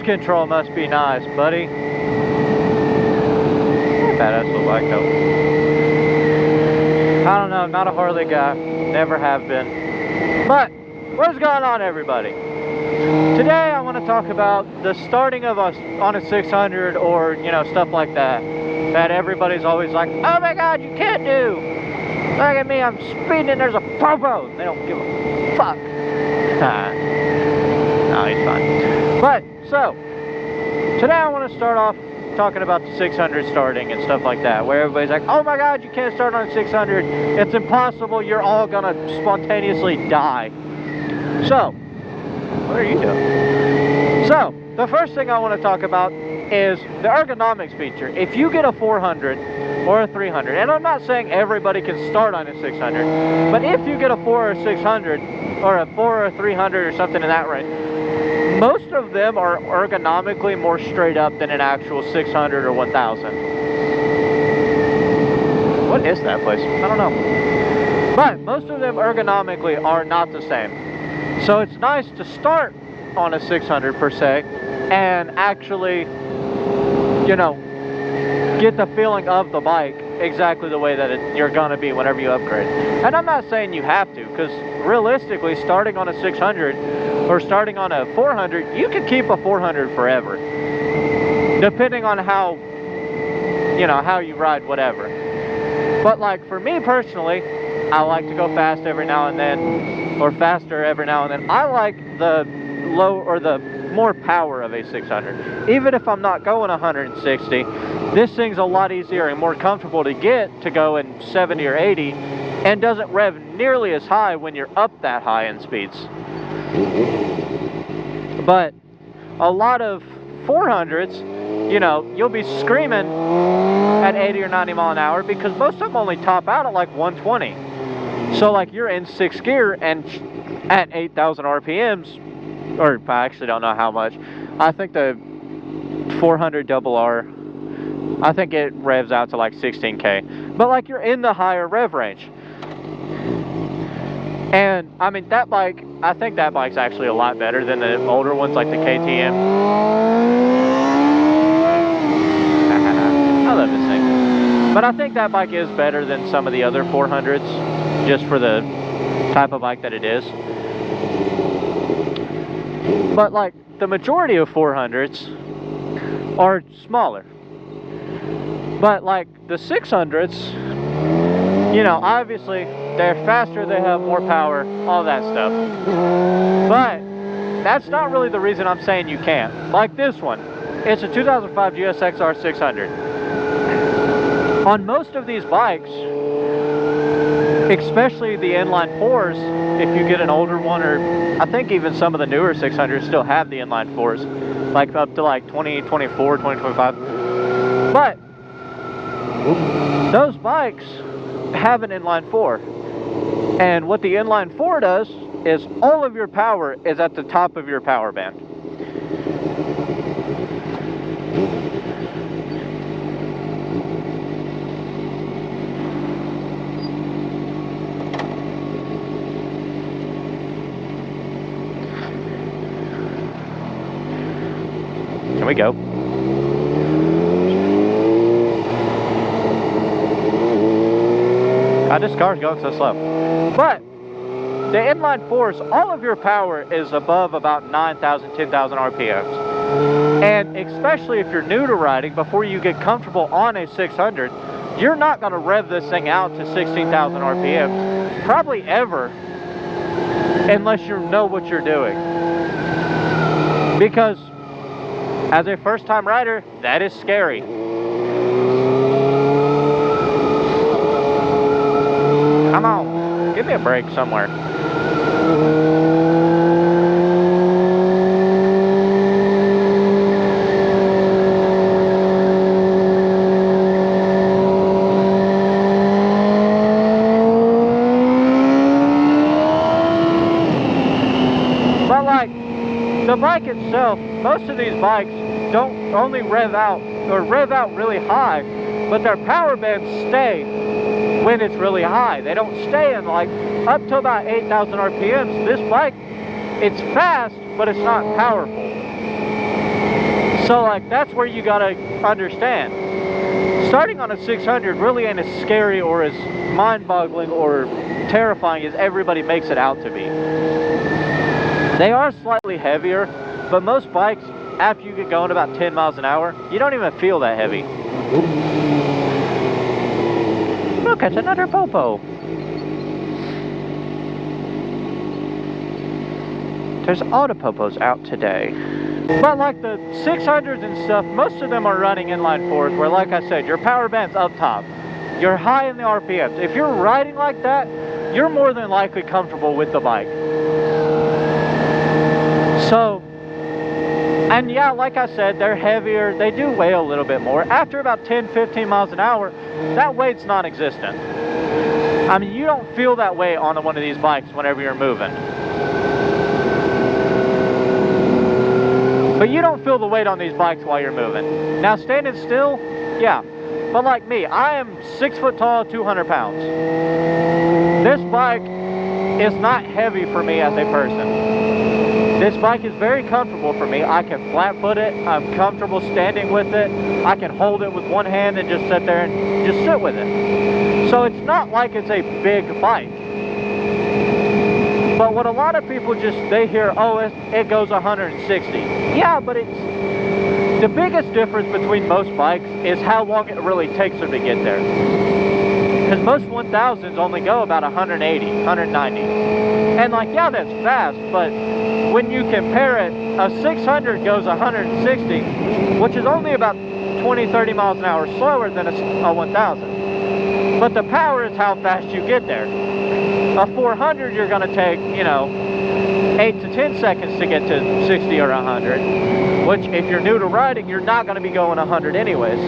Cruise control must be nice, buddy. Badass little bike though. I don't know, not a Harley guy. Never have been. But, what's going on, everybody? Today I want to talk about the starting of us on a 600 or, you know, stuff like that. That everybody's always like, oh my god, you can't do. Look at me, I'm speeding and there's a popo. They don't give a fuck. No, he's fine. But, so, today I want to start off talking about the 600 starting and stuff like that, where everybody's like, oh my god, you can't start on a 600. It's impossible, you're all gonna spontaneously die. So, what are you doing? So, the first thing I want to talk about is the ergonomics feature. If you get a 400 or a 300, and I'm not saying everybody can start on a 600, but if you get a 4 or a 600, or a 4 or a 300 or something in that range, most of them are ergonomically more straight up than an actual 600 or 1000. What is that place? I don't know. But most of them ergonomically are not the same. So it's nice to start on a 600 per se and actually, you know, get the feeling of the bike exactly the way that you're gonna be whenever you upgrade. And I'm not saying you have to, because realistically, starting on a 600 or starting on a 400, you can keep a 400 forever, depending on how, you know, how you ride, whatever. But like for me personally, I like to go fast every now and then, or faster every now and then. I like the low or the more power of a 600. Even if I'm not going 160, this thing's a lot easier and more comfortable to get to go in 70 or 80, and doesn't rev nearly as high when you're up that high in speeds. But a lot of 400s, you know, you'll be screaming at 80 or 90 mile an hour because most of them only top out at like 120. So like you're in 6th gear and at 8,000 RPMs, or I actually don't know how much. I think the 400 RR, I think it revs out to like 16K. But like you're in the higher rev range. And I mean, that bike, I think that bike's actually a lot better than the older ones like the KTM. I love this thing. But I think that bike is better than some of the other 400s, just for the type of bike that it is. But like the majority of 400s are smaller. But like the 600s, you know, obviously they're faster, they have more power, all that stuff. But that's not really the reason I'm saying you can't. Like this one, it's a 2005 GSX-R 600. On most of these bikes, especially the inline 4s, if you get an older one, or I think even some of the newer 600s still have the inline 4s, like up to like 2024, 2025. But those bikes have an inline 4. And what the inline 4 does is all of your power is at the top of your power band. Can we go? God, this car's going so slow. But the inline 4s, all of your power is above about 9,000, 10,000 RPMs. And especially if you're new to riding, before you get comfortable on a 600, you're not going to rev this thing out to 16,000 RPMs, probably ever, unless you know what you're doing. Because as a first-time rider, that is scary. Come on, give me a break somewhere. But like, the bike itself, most of these bikes don't only rev out, or rev out really high, but their power bands stay when it's really high. They don't stay in like up to about 8,000 RPMs. This bike, it's fast, but it's not powerful. So like that's where you gotta understand. Starting on a 600 really ain't as scary or as mind-boggling or terrifying as everybody makes it out to be. They are slightly heavier, but most bikes, after you get going about 10 miles an hour, you don't even feel that heavy. Look, it's another popo. There's autopopos out today. But like the 600s and stuff, most of them are running inline fours where, like I said, your power band's up top. You're high in the RPMs. If you're riding like that, you're more than likely comfortable with the bike. So, and yeah, like I said, they're heavier. They do weigh a little bit more. After about 10, 15 miles an hour, that weight's non-existent. I mean, you don't feel that weight on one of these bikes whenever you're moving. But you don't feel the weight on these bikes while you're moving. Now, standing still, yeah. But like me, I am 6 foot tall, 200 pounds. This bike is not heavy for me as a person. This bike is very comfortable for me. I can flat foot it. I'm comfortable standing with it. I can hold it with one hand and just sit there and just sit with it. So it's not like it's a big bike. But what a lot of people they hear, oh, it goes 160. Yeah, but the biggest difference between most bikes is how long it really takes them to get there. Because most 1000s only go about 180, 190. And like, yeah, that's fast, but when you compare it, a 600 goes 160, which is only about 20, 30 miles an hour slower than a 1000. But the power is how fast you get there. A 400, you're going to take, 8 to 10 seconds to get to 60 or 100, which if you're new to riding, you're not going to be going 100 anyways.